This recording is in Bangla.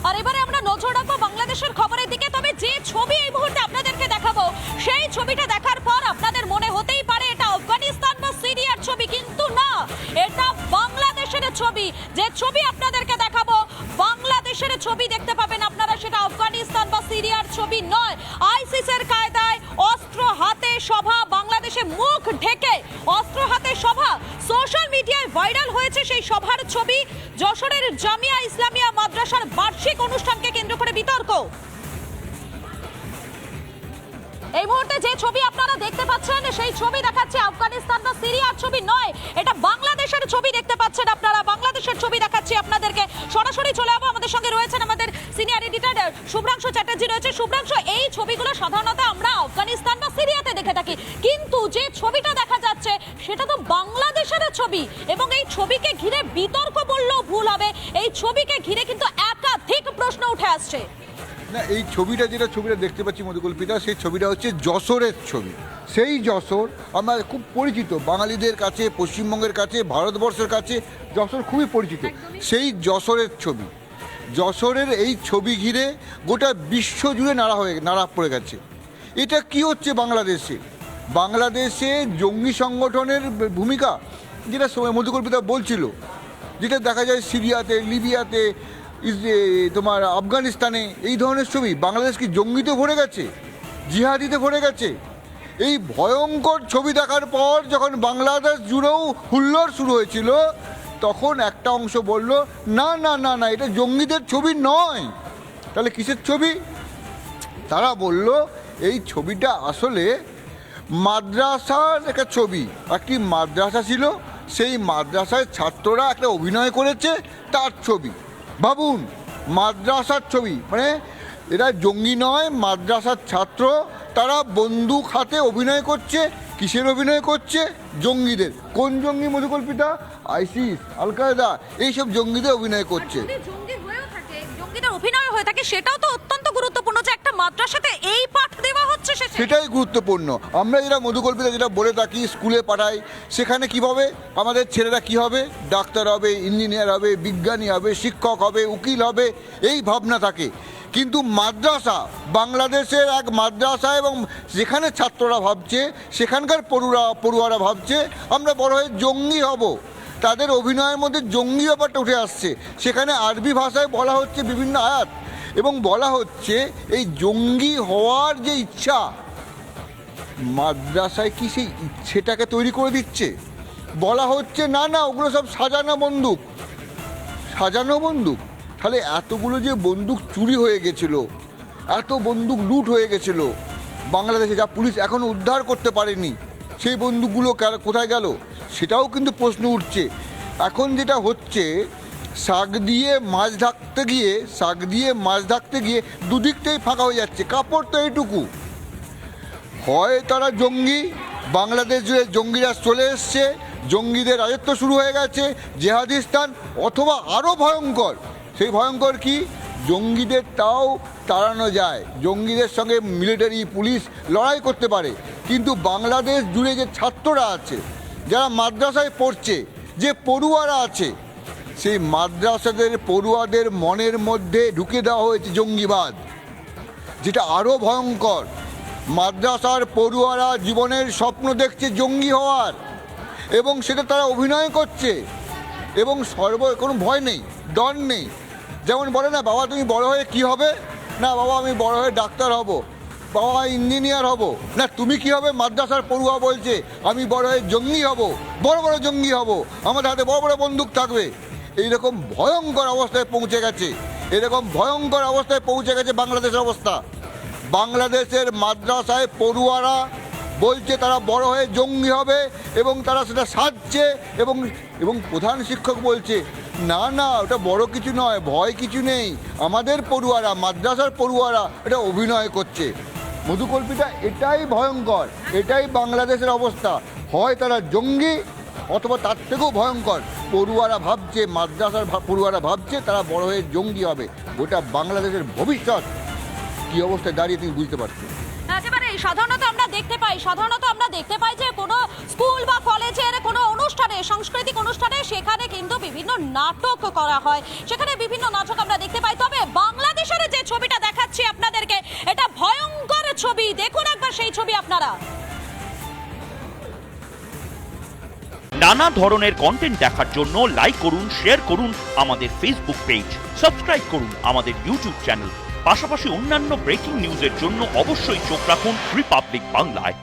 আর এবারে আমরা নজর রাখবো বাংলাদেশের খবরের দিকে। তবে যে ছবি এই মুহূর্তে আপনাদেরকে দেখাবো, সেই ছবিটা দেখার পর আপনাদের মনে হতেই পারে এটা আফগানিস্তান বা সিরিয়ার ছবি, কিন্তু না, এটা বাংলাদেশের ছবি। যে ছবি আপনাদেরকে দেখাবো বাংলাদেশের ছবি দেখতে পাবেন আপনারা, সেটা আফগানিস্তান বা সিরিয়ার ছবি নয়। আইসিসের কায়দায় অস্ত্র হাতে সভা, বাংলাদেশে মুখ ঢেকে অস্ত্র হাতে সভা, সোশ্যাল মিডিয়ায় ভাইরাল হয়েছে সেই সভার ছবি। যশোরের জামিয়া ইসলামিয়া মাদ্রাসার বার্ষিক অনুষ্ঠানকে কেন্দ্র করে বিতর্ক। এই মুহূর্তে যে ছবি আপনারা দেখতে পাচ্ছেন সেই ছবি দেখাচ্ছে আফগানিস্তান বা সিরিয়ার ছবি নয়, এটা বাংলাদেশের ছবি দেখতে পাচ্ছেন আপনারা। বাংলাদেশের ছবি দেখাচ্ছি আপনাদেরকে। সরাসরি চলে যাবো, আমাদের সঙ্গে রয়েছেন আমাদের সিনিয়র এডিটর শুভ্রাংশু চ্যাটার্জি রয়েছে। শুভ্রাংশু, এই ছবিগুলো সাধারণত আমরা আফগানিস্তান বা সিরিয়াতে দেখে থাকি, কিন্তু যে ছবিটা দেখা যাচ্ছে সেটা তো বাংলাদেশের ছবি, এবং এই ছবিকে ঘিরে বিতর্ক বললেও ভুল হবে। এই ছবিকে ঘিরে কিন্তু একাধিক প্রশ্ন উঠে আসছে। না, এই ছবিটা ছবিটা দেখতে পাচ্ছি মধুকল্পিতা, সেই ছবিটা হচ্ছে যশোরের ছবি। সেই যশোর আমরা খুব পরিচিত বাঙালিদের কাছে, পশ্চিমবঙ্গের কাছে, ভারতবর্ষের কাছে যশোর খুবই পরিচিত। সেই যশোরের ছবি, যশোরের এই ছবি ঘিরে গোটা বিশ্ব জুড়ে নাড়া পড়ে গেছে। এটা কি হচ্ছে বাংলাদেশে? বাংলাদেশে জঙ্গি সংগঠনের ভূমিকা, যেটা মধুকল্পিতা বলছিল, যেটা দেখা যায় সিরিয়াতে, লিবিয়াতে, তোমার আফগানিস্তানে, এই ধরনের ছবি। বাংলাদেশ কি জঙ্গিতে ভরে গেছে, জিহাদিতে ভরে গেছে? এই ভয়ঙ্কর ছবি দেখার পর যখন বাংলাদেশ জুড়েও হুল্লোড় শুরু হয়েছিল, তখন একটা অংশ বলল না না না না, এটা জঙ্গিদের ছবি নয়। তাহলে কিসের ছবি? তারা বলল এই ছবিটা আসলে মাদ্রাসার একটা ছবি। একটি মাদ্রাসা ছিল, সেই মাদ্রাসায় ছাত্ররা একটা অভিনয় করেছে, তার ছবি। ভাবুন, মাদ্রাসার ছবি, মানে এরা জঙ্গি নয়, মাদ্রাসার ছাত্র, তারা বন্দুক হাতে অভিনয় করছে। কিসের অভিনয় করছে? জঙ্গিদের। কোন জঙ্গি মধুকল্পিতা? আইসিস, আল কায়দা, এইসব জঙ্গিদের অভিনয় করছে। জঙ্গিদের অভিনয় হয়ে থাকে, সেটাও তো অত্যন্ত গুরুত্বপূর্ণ যে একটা মাদ্রাসাতে এই পাঠ দেওয়া হচ্ছে। সেটাই গুরুত্বপূর্ণ। আমরা যেটা মধুকল্পিতা যেটা বলে থাকি, স্কুলে পাঠাই, সেখানে কিভাবে আমাদের ছেলেরা কি হবে? ডাক্তার হবে, ইঞ্জিনিয়ার হবে, বিজ্ঞানী হবে, শিক্ষক হবে, উকিল হবে, এই ভাবনা থাকে। কিন্তু মাদ্রাসা, বাংলাদেশের এক মাদ্রাসা, এবং যেখানে ছাত্ররা ভাবছে, সেখানকার পড়ুয়ারা ভাবছে আমরা বড় হয়ে জঙ্গি হব। তাদের অভিনয়ের মধ্যে জঙ্গি ব্যাপারটা উঠে আসছে। সেখানে আরবি ভাষায় বলা হচ্ছে বিভিন্ন আয়াত, এবং বলা হচ্ছে এই জঙ্গি হওয়ার যে ইচ্ছা, মাদ্রাসায় কি সেই ইচ্ছেটাকে তৈরি করে দিচ্ছে? বলা হচ্ছে না না, ওগুলো সব সাজানো বন্দুক, সাজানো বন্দুক। তাহলে এতগুলো যে বন্দুক চুরি হয়ে গেছিল, এত বন্দুক লুট হয়ে গেছিল বাংলাদেশে, যা পুলিশ এখনও উদ্ধার করতে পারেনি, সেই বন্দুকগুলো কোথায় গেল? সেটাও কিন্তু প্রশ্ন উঠছে। এখন যেটা হচ্ছে, শাক দিয়ে মাছ ঢাকতে গিয়ে দুদিকটাই ফাঁকা হয়ে যাচ্ছে। কাপড় তো এইটুকু। হয় তারা জঙ্গি, বাংলাদেশ জুড়ে জঙ্গিরা চলে এসছে, জঙ্গিদের রাজত্ব শুরু হয়ে গেছে, জেহাদিস্তান, অথবা আরও ভয়ঙ্কর। সেই ভয়ঙ্কর কি? জঙ্গিদের তাও তাড়ানো যায়, জঙ্গিদের সঙ্গে মিলিটারি, পুলিশ লড়াই করতে পারে, কিন্তু বাংলাদেশ জুড়ে যে ছাত্ররা আছে, যারা মাদ্রাসায় পড়ছে, যে পড়ুয়ারা আছে, সেই মাদ্রাসাদের পড়ুয়াদের মনের মধ্যে ঢুকে দেওয়া হয়েছে জঙ্গিবাদ, যেটা আরও ভয়ঙ্কর। মাদ্রাসার পড়ুয়ারা জীবনের স্বপ্ন দেখছে জঙ্গি হওয়ার, এবং সেটা তারা অভিনয় করছে, এবং কোনো ভয় নেই, ডর নেই। যেমন বলে না, বাবা তুমি বড় হয়ে কি হবে? না বাবা, আমি বড় হয়ে ডাক্তার হব, বাবা ইঞ্জিনিয়ার হব। না, তুমি কি হবে? মাদ্রাসার পড়ুয়া বলছে আমি বড় হয়ে জঙ্গি হব, বড় বড় জঙ্গি হব, আমাদের হাতে বড় বড় বন্দুক থাকবে। এইরকম ভয়ঙ্কর অবস্থায় পৌঁছে গেছে বাংলাদেশের অবস্থা। বাংলাদেশের মাদ্রাসায় পড়ুয়ারা বলছে তারা বড় হয়ে জঙ্গি হবে, এবং তারা সেটা সাজছে, এবং প্রধান শিক্ষক বলছে না না, ওটা বড় কিছু নয়, ভয় কিছু নেই, আমাদের পড়ুয়ারা, মাদ্রাসার পড়ুয়ারা এটা অভিনয় করছে। মধুকল্পিতা, এটাই ভয়ঙ্কর, এটাই বাংলাদেশের অবস্থা। হয় তারা জঙ্গি, অথবা তার থেকেও ভয়ঙ্কর, পড়ুয়ারা ভাবছে, মাদ্রাসার পড়ুয়ারা ভাবছে তারা বড় হয়ে জঙ্গি হবে। গোটা বাংলাদেশের ভবিষ্যৎ কি অবস্থায় দাঁড়িয়ে তুমি বুঝতে পারছো। একেবারে সাধারণত আমরা দেখতে পাই যে কোনো স্কুল বা কলেজের কোনো অনুষ্ঠানে, সাংস্কৃতিক অনুষ্ঠানে, সেখানে কিন্তু বিভিন্ন নাটক করা হয়, সেখানে বিভিন্ন নাটক আমরা দেখতে পাই। তবে বাংলা ছবিটা দেখাচ্ছি আপনাদেরকে, এটা ভয়ঙ্কর ছবি। দেখুন একবার সেই ছবি আপনারা। নানা ধরনের কন্টেন্ট দেখার জন্য লাইক করুন, শেয়ার করুন আমাদের ফেসবুক পেজ, সাবস্ক্রাইব করুন আমাদের ইউটিউব চ্যানেল। পাশাপাশি অন্যান্য ব্রেকিং নিউজের জন্য অবশ্যই চোখ রাখুন রিপাবলিক বাংলায়।